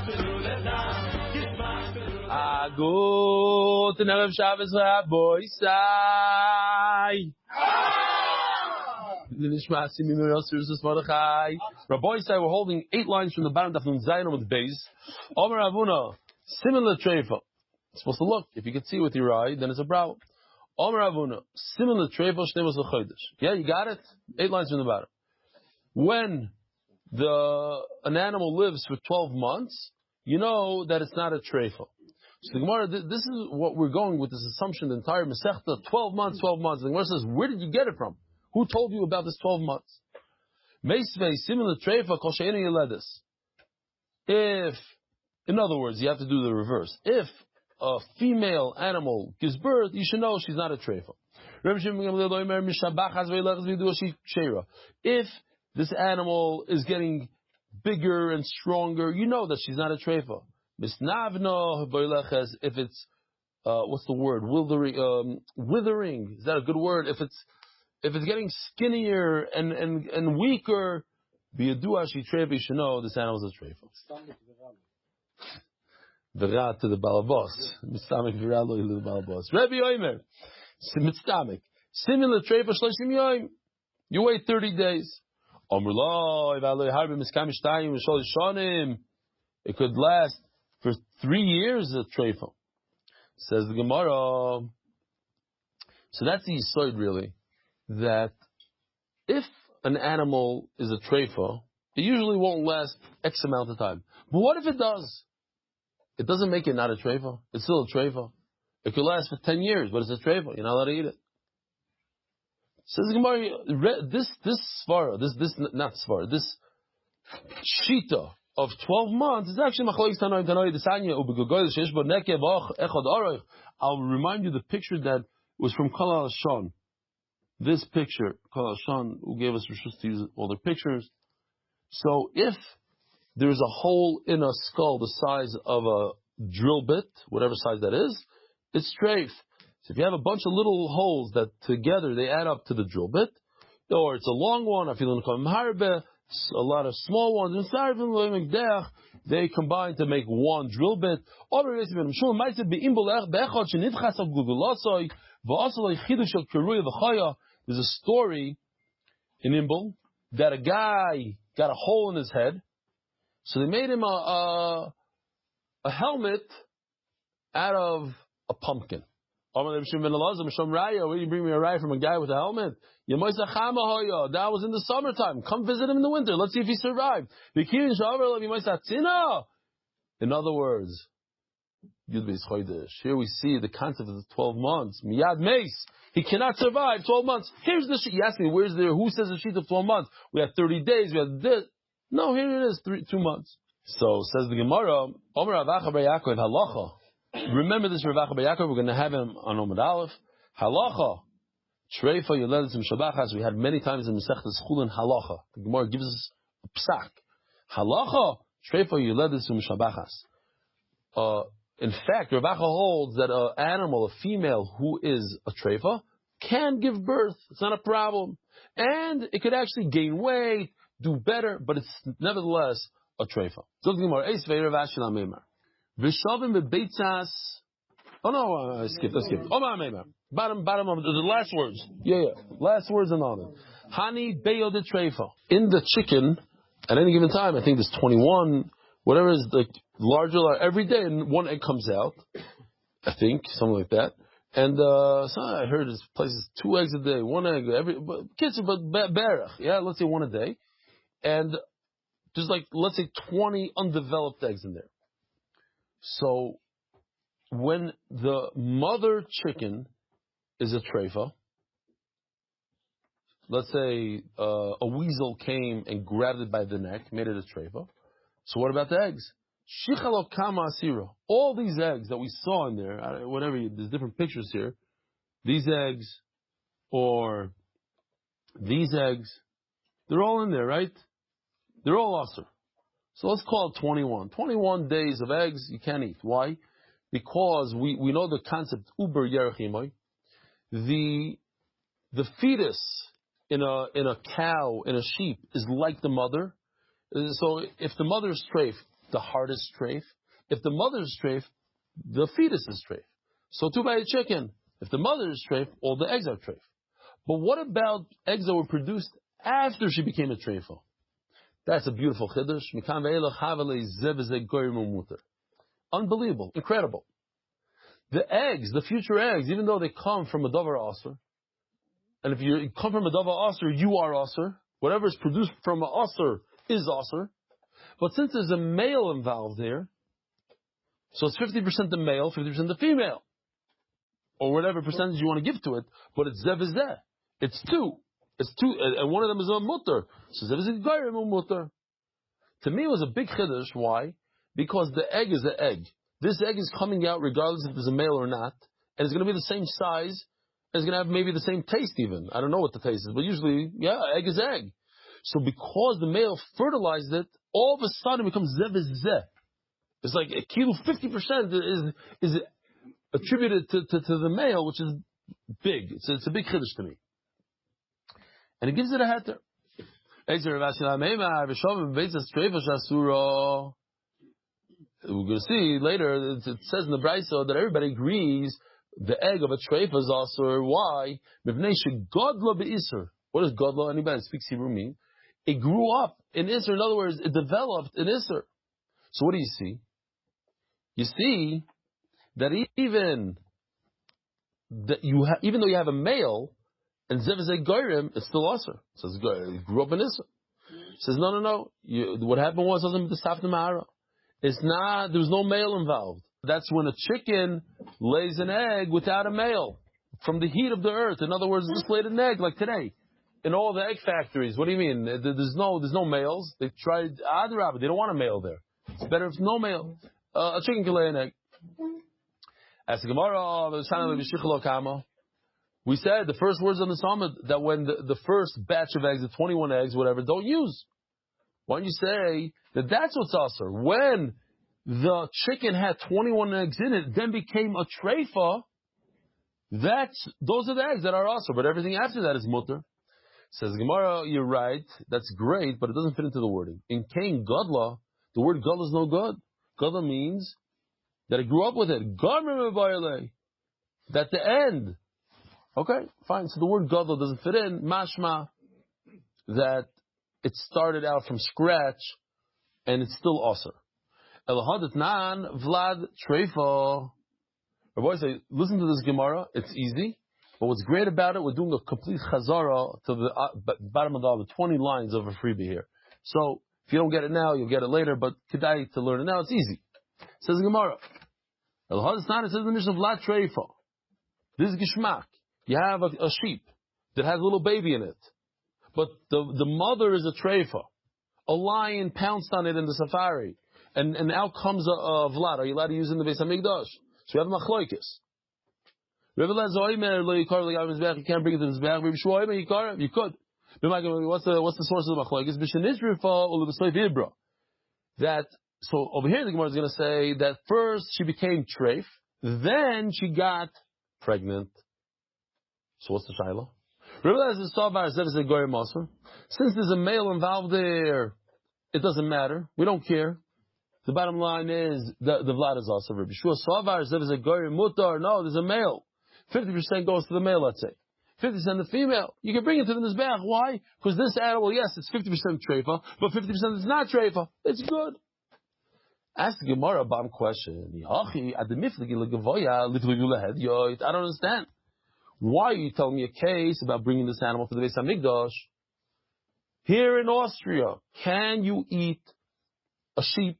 Good. And Erev Shabbos Rabbi Sai. Rabbi Sai, we're holding 8 lines from the bottom of Nun Zayin with Beis. Omer Avuna, similar treifa. It's supposed to look. If you can see with your eye, then it's a brow. Omer Avuna, similar treifa, Shnei L'Chodesh. Yeah, you got it? 8 lines from the bottom. When an animal lives for 12 months, you know that it's not a treifa. So the Gemara, this is what we're going with, this assumption, the entire Masechta, 12 months. The Gemara says, where did you get it from? Who told you about this 12 months? Meisvei, similar treifa, kol she'enu yeledis. If, in other words, you have to do the reverse. If a female animal gives birth, you should know she's not a treifa. If this animal is getting bigger and stronger, you know that she's not a treifa. If it's what's the word? Withering. Is that a good word? If it's getting skinnier and weaker, biyadua she treifa, you should know this animal is a treifa. V'ra to the balabos. Mistamik v'ra lo to the balabos. Rebbe Omer. Mistamik. Similar treifa shloshim yoyim. You wait 30 days. It could last for 3 years a treifa. Says the Gemara. So that's the yisoid really, that if an animal is a treifa, it usually won't last X amount of time. But what if it does? It doesn't make it not a treifa. It's still a treifa. It could last for 10 years, but it's a treifa. You're not allowed to eat it. Says the Gemara, this shita of 12 months is actually machlokes Tanoim Desanya ubegogoy sheyesh bo nekev echad aroich. I'll remind you the picture that was from Kol HaLashon. This picture, Kol HaLashon, who gave us reshus to use all their pictures. So if there's a hole in a skull the size of a drill bit, whatever size that is, it's strafe. So if you have a bunch of little holes that together they add up to the drill bit, or it's a long one, a lot of small ones, they combine to make one drill bit. There's a story in Imbol that a guy got a hole in his head, so they made him a helmet out of a pumpkin. Where you bring me a rye from a guy with a helmet? That was in the summertime. Come visit him in the winter. Let's see if he survived. In other words, here we see the concept of the 12 months. Miyad meis. He cannot survive 12 months. Here's the sheet. You ask me, where's there? Who says the sheet of 12 months? We have 30 days. We have this. No, here it is, 2 months. So says the Gemara, Omer Avacha Bar Yaakov halacha. Remember this Rav Acha Bar Yaakov. We're going to have him on Omid Aleph. Halacha. Treifa Yeledim Shabachas. We had many times in Masechtas Chulin Halacha. The Gemara gives us a psak. Halacha. Treifa Yeledim Shabachas. In fact, Rav Acha holds that an animal, a female who is a treifa, can give birth. It's not a problem. And it could actually gain weight, do better, but it's nevertheless a treifa. So the Gemara, Eis Ve'er Vashin HaMeimar. V'shavim bebeitzas. Oh no, I skipped. Omar Meimar. Bottom of the last words. Yeah. Last words and on it. Hani beyo de treifa. In the chicken, at any given time, I think there's 21, whatever is the larger, every day, and one egg comes out. I think, something like that. And so I heard this place is 2 eggs a day, 1 egg kids, but berach. Yeah, let's say 1 a day. And there's let's say 20 undeveloped eggs in there. So, when the mother chicken is a treifa, let's say a weasel came and grabbed it by the neck, made it a treifa. So what about the eggs? Shichalo kama asira. All these eggs that we saw in there, there's different pictures here. These eggs, or these eggs, they're all in there, right? They're all asr. So let's call it 21. 21 days of eggs you can't eat. Why? Because we know the concept uber yerachimoy. The fetus in a cow, in a sheep, is like the mother. So if the mother is treif, the heart is treif. If the mother is treif, the fetus is treif. So too by a chicken. If the mother is treif, all the eggs are treif. But what about eggs that were produced after she became a treifa? That's a beautiful chiddush. Unbelievable, incredible. The eggs, the future eggs, even though they come from a davar aser, and if you come from a davar aser, you are aser. Whatever is produced from a aser is aser. But since there's a male involved here, so it's 50% the male, 50% the female, or whatever percentage you want to give to it. But it's zev is zeh. It's two, and one of them is a mutter. So zev is a gairim a mutter. To me, it was a big chiddush. Why? Because the egg is an egg. This egg is coming out regardless if it's a male or not, and it's going to be the same size, and it's going to have maybe the same taste even. I don't know what the taste is, but usually, yeah, egg is egg. So because the male fertilized it, all of a sudden it becomes zev is zeh. It's like a kilo, 50% is attributed to the male, which is big. It's a big chiddush to me. And it gives it a heter. We're going to see later, it says in the Brisa that everybody agrees the egg of a treifa is also why? What does godla, anybody that speaks Hebrew, mean? It grew up in Isser. In other words, it developed in Isser. So what do you see? You see that even though you have a male, and zev is a goyim, it's still aser. It says it grew up in Isser. It says no. What happened was it the Safta Mahara. It's not. There was no male involved. That's when a chicken lays an egg without a male from the heat of the earth. In other words, just laid an egg like today in all the egg factories. What do you mean? There's no males. They tried Adrab. They don't want a male there. It's better if no male. A chicken can lay an egg. As the Gemara, we said the first words on the summit that when the first batch of eggs, the 21 eggs, whatever, don't use. Why don't you say that that's what's aser? When the chicken had 21 eggs in it, then became a treifa, those are the eggs that are aser, but everything after that is mutter. Says Gemara, you're right, that's great, but it doesn't fit into the wording. In Cain Godla, the word Godla is no good. Godla means that it grew up with it. That the end. Okay, fine. So the word Godla doesn't fit in. Mashma, that it started out from scratch, and it's still aser. Elahadit nan vlad treifa. Rabbi say, listen to this Gemara. It's easy, but what's great about it, we're doing a complete chazarah to the bottom of the 20 lines of a freebie here. So if you don't get it now, you'll get it later. But kedai to learn it now. It's easy. It says Gemara. Elahadit nan. It says in the mission of vlad treifa. This is gishmak. You have a sheep that has a little baby in it. But the mother is a treifa. A lion pounced on it in the safari. And out comes a vlad. Are you allowed to use it in the Beis HaMikdash? So we have machlokes. Reb Eli Stefansky, you can't bring it to the Mizbeach. Reb Shua, you could. What's the source of the machlokes? That, so over here the Gemara is going to say that first she became treif, then she got pregnant. So what's the shaila? Since there's a male involved there, it doesn't matter. We don't care. The bottom line is the vlad is also Rabbi Shua Savar Zev is a goyim mutar. No, there's a male. 50% goes to the male, let's say. 50% the female. You can bring it to the mizbeach. Why? Because this animal, yes, it's 50% treifa, but 50% is not treifa. It's good. Ask the Gemara a bomb question. I don't understand. Why are you telling me a case about bringing this animal to the Beis HaMikdash? Here in Austria, can you eat a sheep,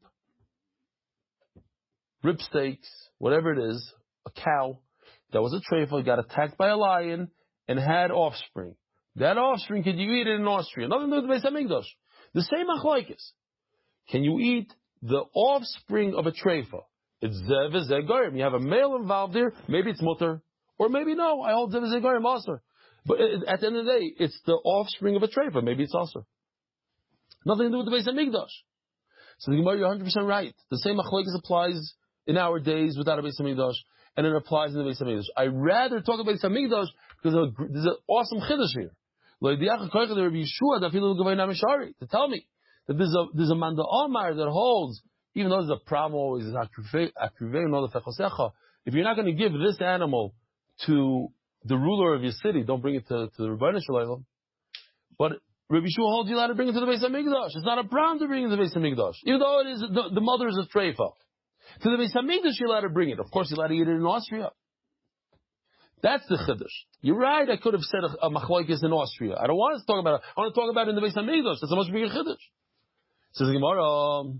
rib steaks, whatever it is, a cow that was a treifa, got attacked by a lion, and had offspring? That offspring, can you eat it in Austria? Nothing to do with the Beis HaMikdash. The same machlokes. Can you eat the offspring of a treifa? It's zev is goyim. You have a male involved there, maybe it's mutter. Or maybe no, I hold zev is goyim aser. But at the end of the day, it's the offspring of a treifa. Maybe it's aser. Nothing to do with the Beis HaMikdash. So the Gemara, you're 100% right. The same machlokes applies in our days without a Beis HaMikdash, and it applies in the Beis HaMikdash. I'd rather talk about Beis HaMikdash because there's an awesome chiddush here. To tell me that there's a Manda Omar that holds even though there's a problem always, if you're not going to give this animal to the ruler of your city, don't bring it to the Rebbeinu Shalom. But Rabbi Shua holds you allowed to bring it to the Beis HaMikdash. It's not a problem to bring it to the Beis HaMikdash. Even though it is, the mother is a treifa. To the Beis HaMikdash, you're allowed to bring it. Of course, you're allowed to eat it in Austria. That's the chiddush. You're right, I could have said a machloikis in Austria. I don't want to talk about it. I want to talk about it in the Beis HaMikdash. That's a much bigger chiddush. Says the Gemara,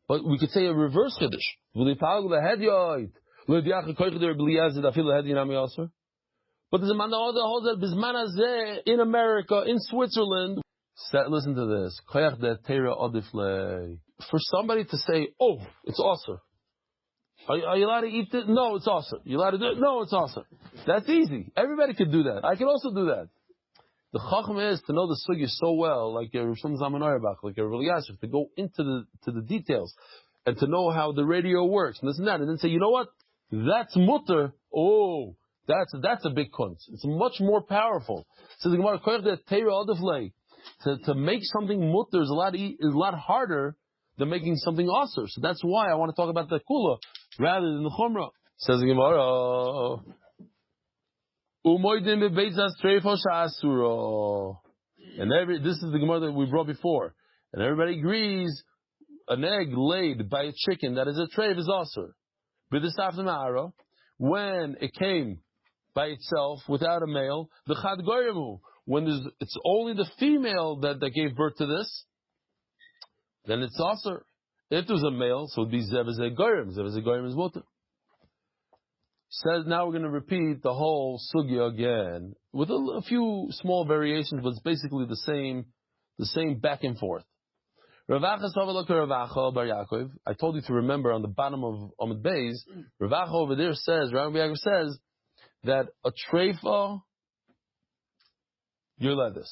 but we could say a reverse chiddush. But there's a man that holds that bisman in America, in Switzerland. Listen to this. For somebody to say, oh, it's awesome. Are you allowed to eat it? No, it's awesome. You allowed to do it? No, it's awesome. That's easy. Everybody could do that. I can also do that. The chacham is to know the sugya so well, like Rav Shlomo Zalman Auerbach, like Reb Eli Yashiv, to go into the details and to know how the radio works and this and that, and then say, you know what? That's mutter. Oh, that's a big kunz. It's much more powerful. So the Gemara to make something mutter is a lot harder than making something aser. So that's why I want to talk about the kula rather than the chumrah. Says the Gemara. And this is the Gemara that we brought before. And everybody agrees an egg laid by a chicken that is a treif is aser. But this after Ma'ara, when it came by itself without a male, the chad goyemu, when it's only the female that gave birth to this, then it's aser. If there's a male, so it would be zevazeh goyim. Zevazeh goyim is mutter. Says now we're going to repeat the whole sugya again with a few small variations, but it's basically the same back and forth. Ravacha Ravacha Bar Yaakov. I told you to remember on the bottom of Amud Beis, Ravacha over there says, Rabbi Yaakov says that a treifa, you're like this.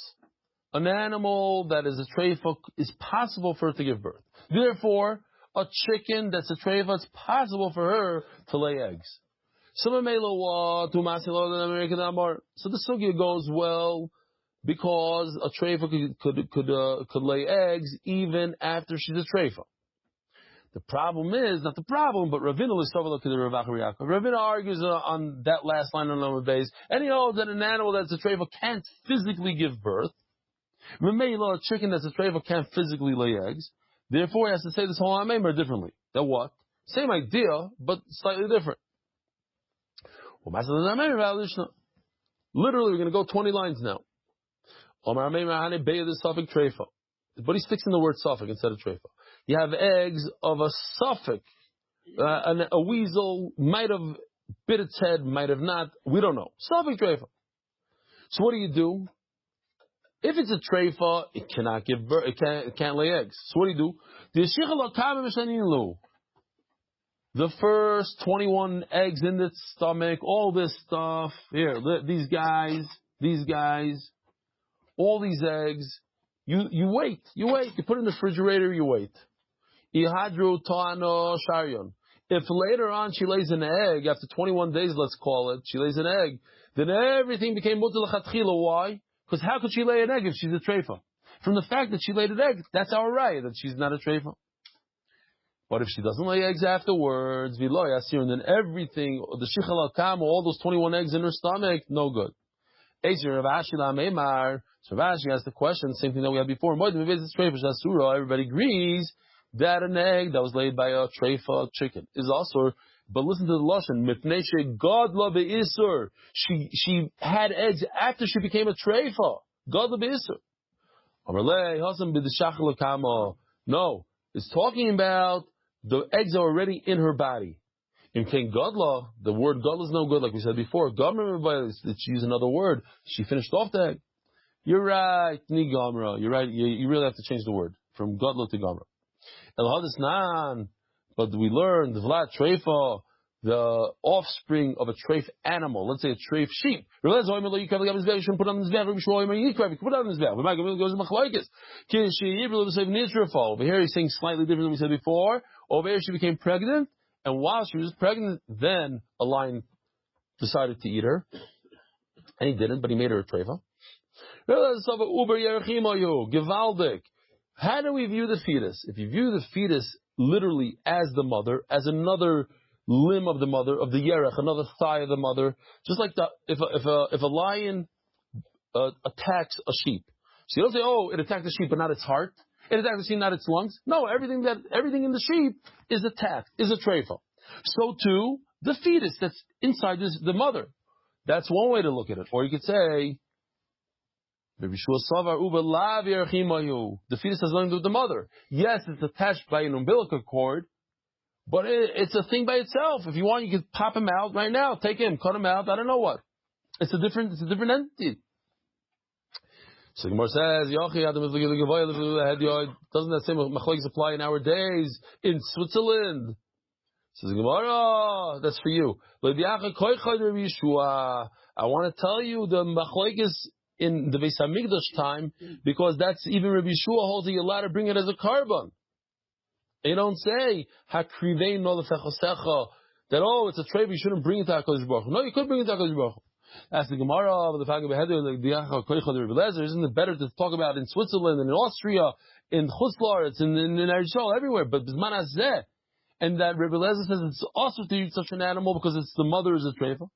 An animal that is a treifa is possible for her to give birth. Therefore, a chicken that's a treifa, it's possible for her to lay eggs. So the sugya goes well because a treifa could lay eggs even after she's a treifa. The problem is, not the problem, but Ravina argues on that last line on Amud Beis, and he holds that an animal that's a treifa can't physically give birth. A chicken that's a treifa can't physically lay eggs. Therefore, he has to say this whole Amemar differently. That what? Same idea, but slightly different. Literally, we're going to go 20 lines now. But he sticks in the word suffix instead of treifa. You have eggs of a suffix. A weasel might have bit its head, might have not. We don't know. Suffix treifa. So what do? If it's a treifa, it cannot give birth. It can't lay eggs. So what do? The first 21 eggs in its stomach, all this stuff, here, these guys, all these eggs, you wait, you put it in the refrigerator, you wait. Ihadru ta'ano sharion. If later on she lays an egg, after 21 days, let's call it, she lays an egg, then everything became mutar l'chatchila. Why? Because how could she lay an egg if she's a treifa? From the fact that she laid an egg, that's our right, that she's not a treifa. But if she doesn't lay eggs afterwards, v'lo yasir, and then everything, the shichal al-kam, all those 21 eggs in her stomach, no good. So Rav Ashi asked the question, same thing that we had before. Everybody agrees that an egg that was laid by a treifa chicken is also. But listen to the lashon. Mipnei gadla be'isur. She had eggs after she became a treifa. Gadla be'isur. Amarlei hasam b'deshachal al-kam. No, it's talking about the eggs are already in her body. In King Gadla, the word Gadla is no good, like we said before. Gamra, let's use another word. She finished off the egg. You're right, Ni Gamra. You're right. You really have to change the word from Gadla to Gamra. El Hadisnan, but we learned the Vlad Treifa, the offspring of a treif animal. Let's say a treif sheep. You shouldn't put on this bed. You can put it on this bed. Over here he's saying slightly different than we said before. Over here she became pregnant, and while she was pregnant, then a lion decided to eat her. And he didn't, but he made her a treifa. How do we view the fetus? If you view the fetus literally as the mother, as another limb of the mother, of the yerech, another thigh of the mother. Just like if a lion attacks a sheep, so you don't say, oh, it attacked the sheep, but not its heart. It attacked the sheep, not its lungs. No, everything in the sheep is attacked, is a treifa. So too, the fetus that's inside the mother. That's one way to look at it. Or you could say, the fetus has nothing to do with the mother. Yes, it's attached by an umbilical cord, but it's a thing by itself. If you want, you can pop him out right now. Take him, cut him out. I don't know what. It's a different entity. So Gemara says, doesn't that same machlokes apply in our days in Switzerland? Says Gemara, that's for you. I want to tell you the machlokes in the Beis Hamikdash time, because that's even Rabbi Yeshua holds that you're allowed to bring it as a carbon. You don't say hakrivein no lefechosecha that it's a trade, you shouldn't bring it to HaKadosh Baruch Hu. No, you could bring it to HaKadosh Baruch Hu. Ask the Gemara of the Fagah Beheder, like the Yachal Koicha the Reb Eliezer. Isn't it better to talk about in Switzerland and in Austria, in Chutzlaritz, in Eretz Yisrael, everywhere? But Bisman Hazeh, and that Reb Eliezer says it's also to eat such an animal because it's the mother is a treifa.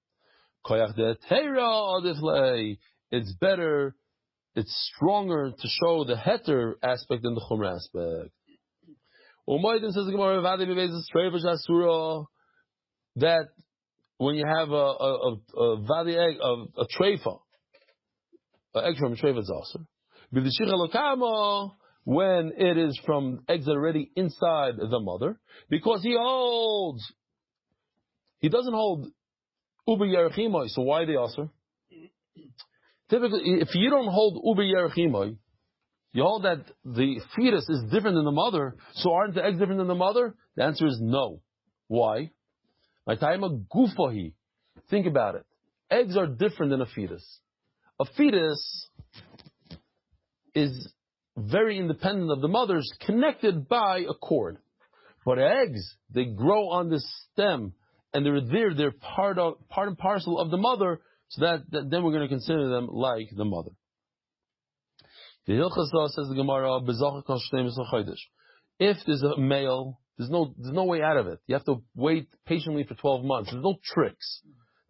Koyach de Teira Adiflei. It's better, it's stronger to show the heter aspect than the chumra aspect. Umaydim says the Gemara that when you have a vadi egg, a treifa, an egg from a treifa is also. When it is from eggs that are already inside the mother, because he doesn't hold uber yerachimoy, so why are they also? Typically, if you don't hold uber yerachimoy, you hold that the fetus is different than the mother, so aren't the eggs different than the mother? The answer is no. Why? Think about it. Eggs are different than a fetus. A fetus is very independent of the mother's, connected by a cord. But eggs, they grow on the stem, and they're part and parcel of the mother, so that then we're going to consider them like the mother. The Hilchas says the Gemara, if there's a male, there's no way out of it. You have to wait patiently for 12 months. There's no tricks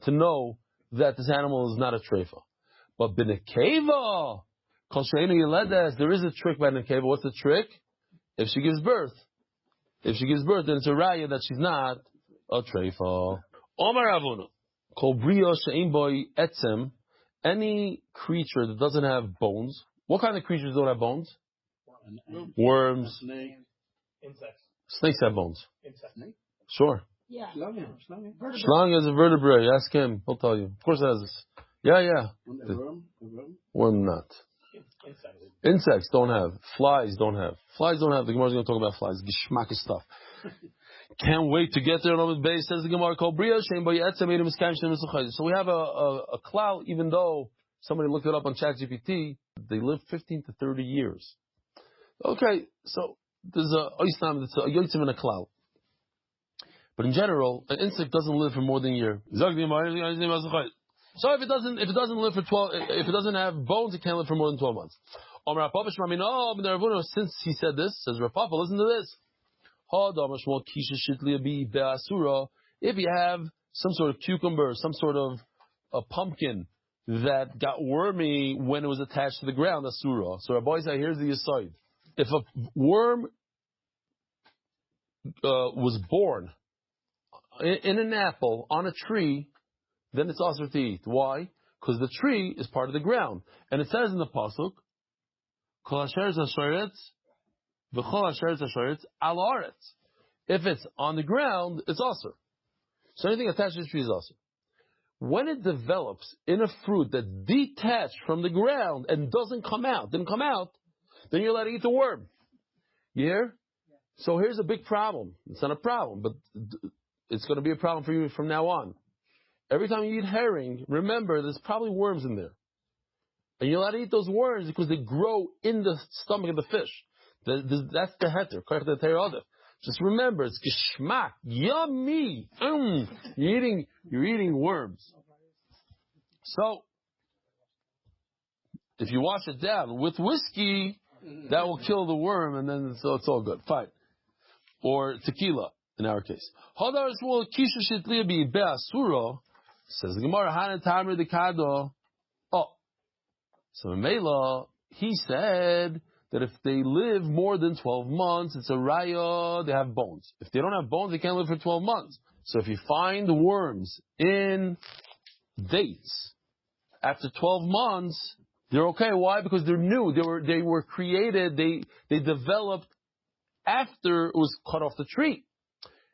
to know that this animal is not a treifa. But b'nekeva, there is a trick by nekeva. What's the trick? If she gives birth. If she gives birth, then it's a raya that she's not a treifa. Omar Avuna. Any creature that doesn't have bones. What kind of creatures don't have bones? Worms. Insects. Snakes have bones. Insects. Sure. Yeah. Schlang is a vertebrae. Ask him. He'll tell you. Of course it has this. Yeah. Worm not. Insects don't have. Flies don't have. The Gemara is going to talk about flies. Gishmak stuff. Can't wait to get there. On the base says the Gemara called Bria. So we have a cloud, even though somebody looked it up on ChatGPT, they live 15 to 30 years. Okay, so there's a yotzim in a cloud. But in general, an insect doesn't live for more than a year. So if it doesn't live for 12, if it doesn't have bones, it can't live for more than 12 months. Since he said this, says Rav Papa, listen to this. If you have some sort of cucumber, some sort of a pumpkin that got wormy when it was attached to the ground, asura. So Rabbi said, here's the aside. If a worm was born in an apple on a tree, then it's asur to eat. Why? Because the tree is part of the ground. And it says in the pasuk, Kol asher zasharetz, v'chol asher zasharetz al haaretz. If it's on the ground, it's asur. So anything attached to the tree is asur. When it develops in a fruit that's detached from the ground and didn't come out, then you're allowed to eat the worm. You hear? So here's a big problem. It's not a problem, but it's going to be a problem for you from now on. Every time you eat herring, remember there's probably worms in there. And you're allowed to eat those worms because they grow in the stomach of the fish. That's the heter. Just remember, it's geschmack, yummy. You're eating worms. So, if you wash it down with whiskey, that will kill the worm, and then so it's all good. Fine. or tequila in our case. Hadar Shmuel Kisha Shitliya Bi Be'asura, says the Gemara, Hanan Tamar Dekado. Oh, so in Mela, he said that if they live more than 12 months, it's a raya, they have bones. If they don't have bones, they can't live for 12 months. So if you find worms in dates after 12 months, they're okay. Why? Because they're new. They were created, they developed after it was cut off the tree.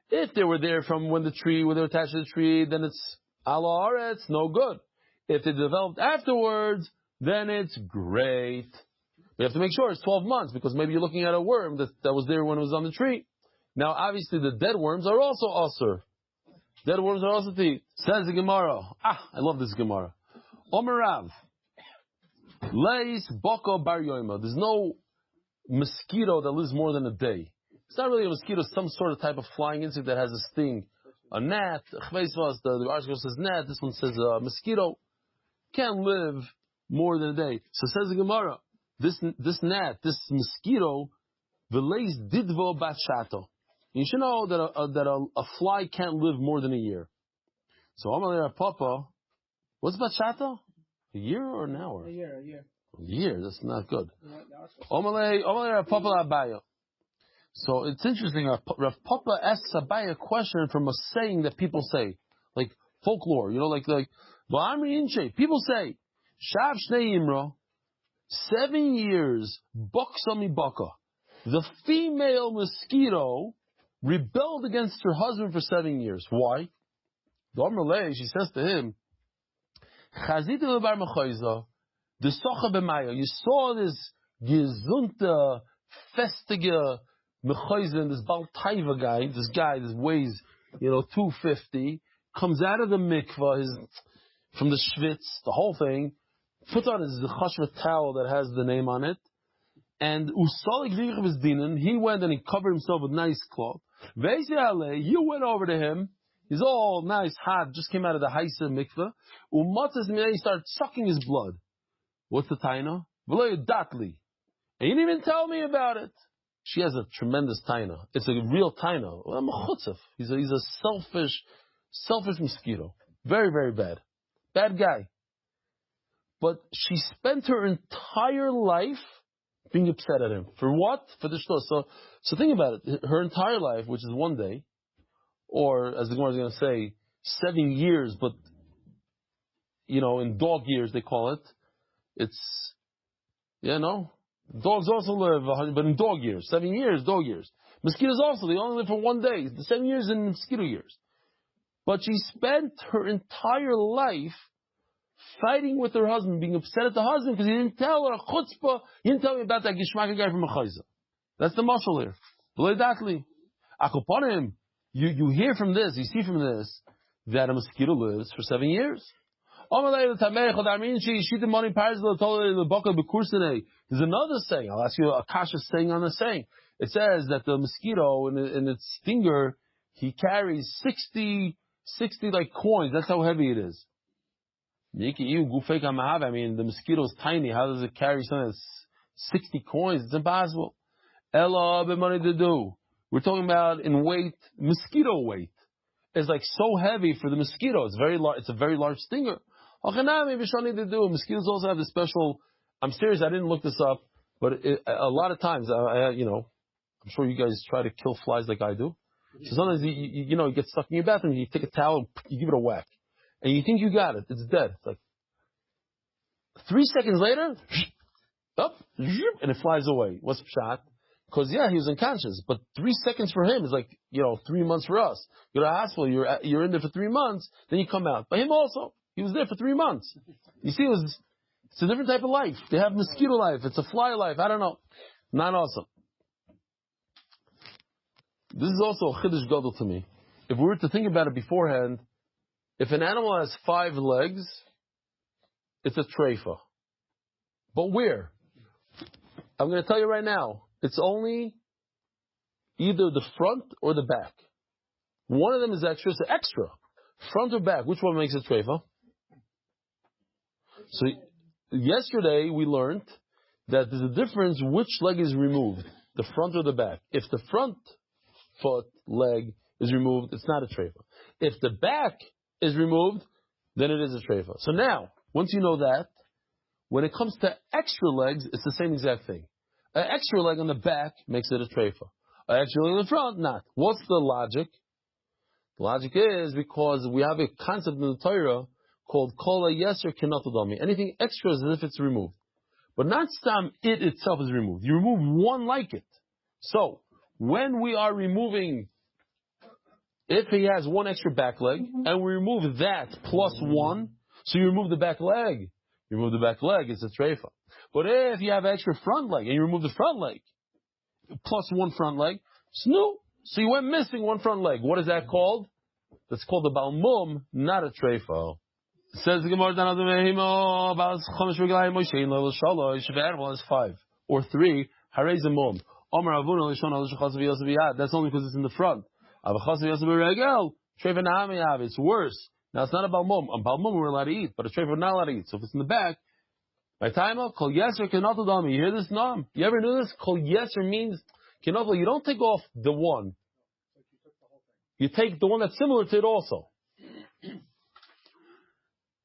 If they were there from when they were attached to the tree, then it's ala aretz, no good. If they developed afterwards, then it's great. We have to make sure it's 12 months, because maybe you're looking at a worm that was there when it was on the tree. Now, obviously, the dead worms are also asur. Dead worms are also to eat. Says the Gemara. I love this Gemara. Omer Rav. Leis boko bar yoima. There's no mosquito that lives more than a day. It's not really a mosquito, it's some sort of type of flying insect that has a sting. A gnat, the article says gnat, this one says mosquito. Can't live more than a day. So says the Gemara, this gnat, this mosquito, v'leis didvo bat shato. You should know that a fly can't live more than a year. So Amalei Papa, what's bat shato? A year or an hour? A year. A year, that's not good. Amalei Papa Abaya. So it's interesting. Rav Papa asks Abaya a question from a saying that people say, like folklore. You know, like people say, Shav Shnei Imra, 7 years, Buksami Baka. The female mosquito rebelled against her husband for 7 years. Why? She says to him, you saw this gesunte, festige mechoizen, this Baltaiva guy, this weighs, 250, comes out of the mikvah, from the schwitz, the whole thing, puts on his chashva towel that has the name on it, and he went and he covered himself with nice cloth. You went over to him, he's all nice, hot, just came out of the Haisa mikvah, and he started sucking his blood. What's the taina? Datli. And you didn't even tell me about it. She has a tremendous taina. It's a real taina. I'm a chutzef. He's a selfish mosquito. Very, very bad. Bad guy. But she spent her entire life being upset at him. For what? For the shtos. So think about it. Her entire life, which is 1 day, or as the Gemara is going to say, 7 years, but, in dog years they call it. It's, dogs also live 100, but in dog years. 7 years, dog years. Mosquitoes also, they only live for 1 day. 7 years in mosquito years. But she spent her entire life fighting with her husband, being upset at the husband because he didn't tell her, chutzpah, he didn't tell me about that gishmaka guy from a chayza. That's the mashal here. B'leidatli. Akoponim, you hear from this, you see from this, that a mosquito lives for 7 years. There's another saying. I'll ask you a kasha saying on the saying. It says that the mosquito in its stinger, he carries 60 like coins. That's how heavy it is. I mean, the mosquito is tiny. How does it carry something that's 60 coins? It's impossible. Ella b'money to do. We're talking about in weight, mosquito weight. It's like so heavy for the mosquito. It's very large. It's a very large stinger. Mosquitoes also have this special. I'm serious. I didn't look this up, but a lot of times, I'm sure you guys try to kill flies like I do. So sometimes you get stuck in your bathroom. You take a towel, you give it a whack, and you think you got it. It's dead. It's like 3 seconds later, up, and it flies away. What's shot? Because he was unconscious. But 3 seconds for him is like 3 months for us. You go to the hospital. You're in there for 3 months. Then you come out. But him also. He was there for 3 months. You see, it's a different type of life. They have mosquito life. It's a fly life. I don't know. Not awesome. This is also a chiddush gadol to me. If we were to think about it beforehand, if an animal has 5 legs, it's a treifa. But where? I'm going to tell you right now. It's only either the front or the back. One of them is extra. It's extra. Front or back. Which one makes a treifa? So yesterday we learned that there's a difference which leg is removed, the front or the back. If the front foot, leg is removed, it's not a treifa. If the back is removed, then it is a treifa. So now, once you know that, when it comes to extra legs, it's the same exact thing. An extra leg on the back makes it a treifa. An extra leg in the front, not. What's the logic? The logic is because we have a concept in the Torah called kol yeser kenatodami. Anything extra is as if it's removed. But not stam, it itself is removed. You remove one like it. So, when we are removing, if he has one extra back leg, and we remove that plus one, so you remove the back leg. You remove the back leg, it's a treifa. But if you have extra front leg, and you remove the front leg, plus one front leg, so you went missing one front leg. What is that called? That's called the balmum, not a treifa. Says the Gemara, animal is 5 or 3. That's only because it's in the front. It's worse. Now it's not a balmum. A balmum we're allowed to eat, but a treifa we're not allowed to eat. So if it's in the back, by time kol yeser kenatodami. You hear this nam? You ever knew this? Kol yeser means kenatodami. You don't take off the one. You take the one that's similar to it also.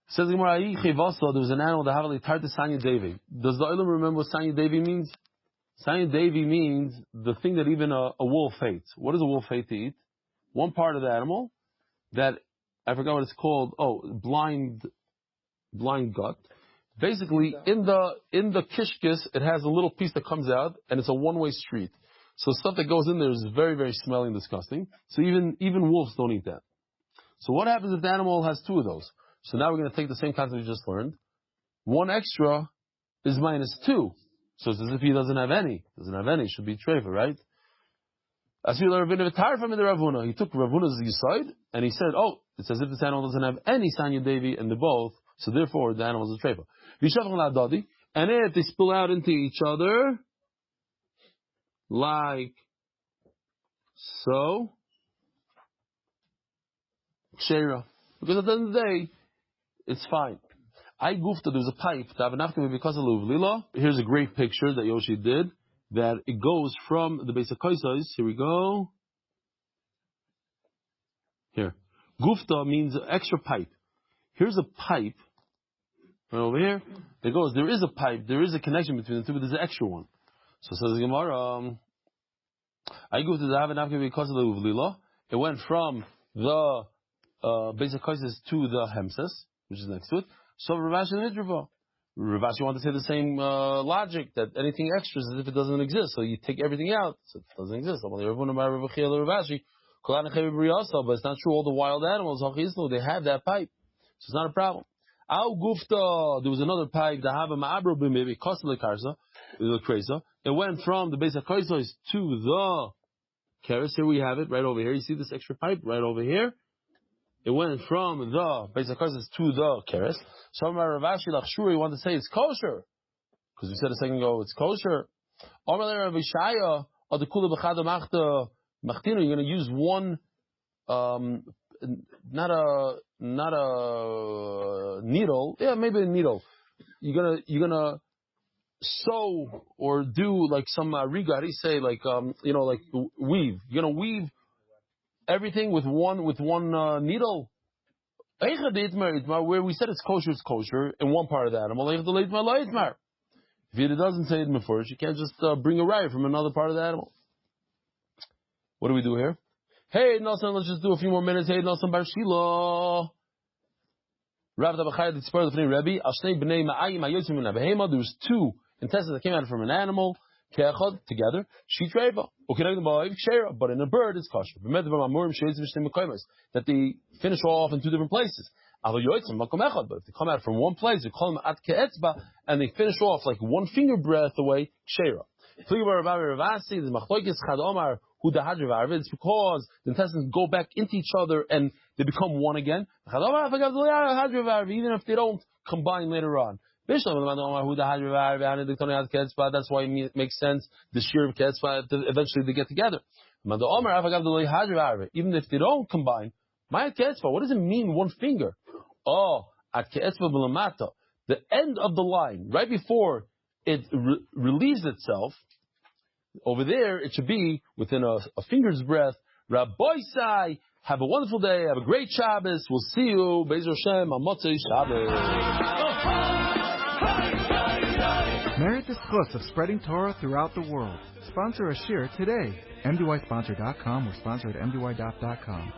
Says the Gemara, there was an animal that had a Sanya Devi. Does the Olam remember what Sanya Devi means? Sanya Devi means the thing that even a wolf hates. What does a wolf hate to eat? One part of the animal that, I forgot what it's called, blind gut. Basically, in the kishkis, it has a little piece that comes out, and it's a one-way street. So stuff that goes in there is very, very smelly and disgusting. So even wolves don't eat that. So what happens if the animal has 2 of those? So now we're going to take the same concept we just learned. 1 extra is minus 2. So it's as if he doesn't have any. It should be treifa, right? He took Ravuna's Yisoid, and he said, it's as if this animal doesn't have any Sanya Devi, and they're both, so therefore the animal is a treifa. And if they spill out into each other, like so, Kshera. Because at the end of the day, it's fine. I goofed that there's a pipe, because of Lula. Here's a great picture that Yoshi did, that it goes from the base of Kaisais. Here we go. Here. Gufta means extra pipe. Here's a pipe, right over here. There is a pipe, there is a connection between the two, but there's an extra one. So says the Gemara, I goofed that because of Lula. It went from the basic cases to the hemses, which is next to it. So Ravashi and Midrava. Ravashi wanted to say the same logic, that anything extra is as if it doesn't exist. So you take everything out, so it doesn't exist. But it's not true. All the wild animals, they have that pipe. So it's not a problem. Al Gufta, there was another pipe, the Hava Ma'abro maybe Kosle Karsa, it went from the basic cases to the keres. Here we have it, right over here. You see this extra pipe right over here? It went from the basic cases to the keres. Some Ravashi Lachshuri want to say it's kosher, because we said a second ago it's kosher. You're going to use one, not a needle. Yeah, maybe a needle. You're gonna sew or do like some riga. How do you say, like like weave? You're gonna weave everything with one needle. Where we said it's kosher in one part of the animal. If it doesn't say it before, you can't just bring a rye from another part of the animal. What do we do here? Hey, Nelson, let's just do a few more minutes. Hey, Nelson, Bar Shilo. Rav Dabachai, the Tzipar of the Rebbe, Ashnei B'nei Ma'ayim Hayotzim Min HaBehema. There was 2 intestines that came out from an animal, Ke'echad, together, Sheet Reva. But in a bird, it's kosher. That they finish off in 2 different places. But if they come out from one place, we call them at ke'etzba, and they finish off like 1 finger breadth away, Kshera. It's because the intestines go back into each other and they become one again. Even if they don't combine later on. That's why it makes sense the shear of ketzba eventually they get together. Even if they don't combine, what does it mean 1 finger? The end of the line, right before it relieves itself, Over there, it should be within a finger's breadth. Rabbi Sai, have a wonderful day. Have a great Shabbos. We'll see you, Be'ez Hashem, on Motzei Shabbos. Merit the schus of spreading Torah throughout the world. Sponsor a shiur today. MDYsponsor.com or sponsor at MDYDaf.com.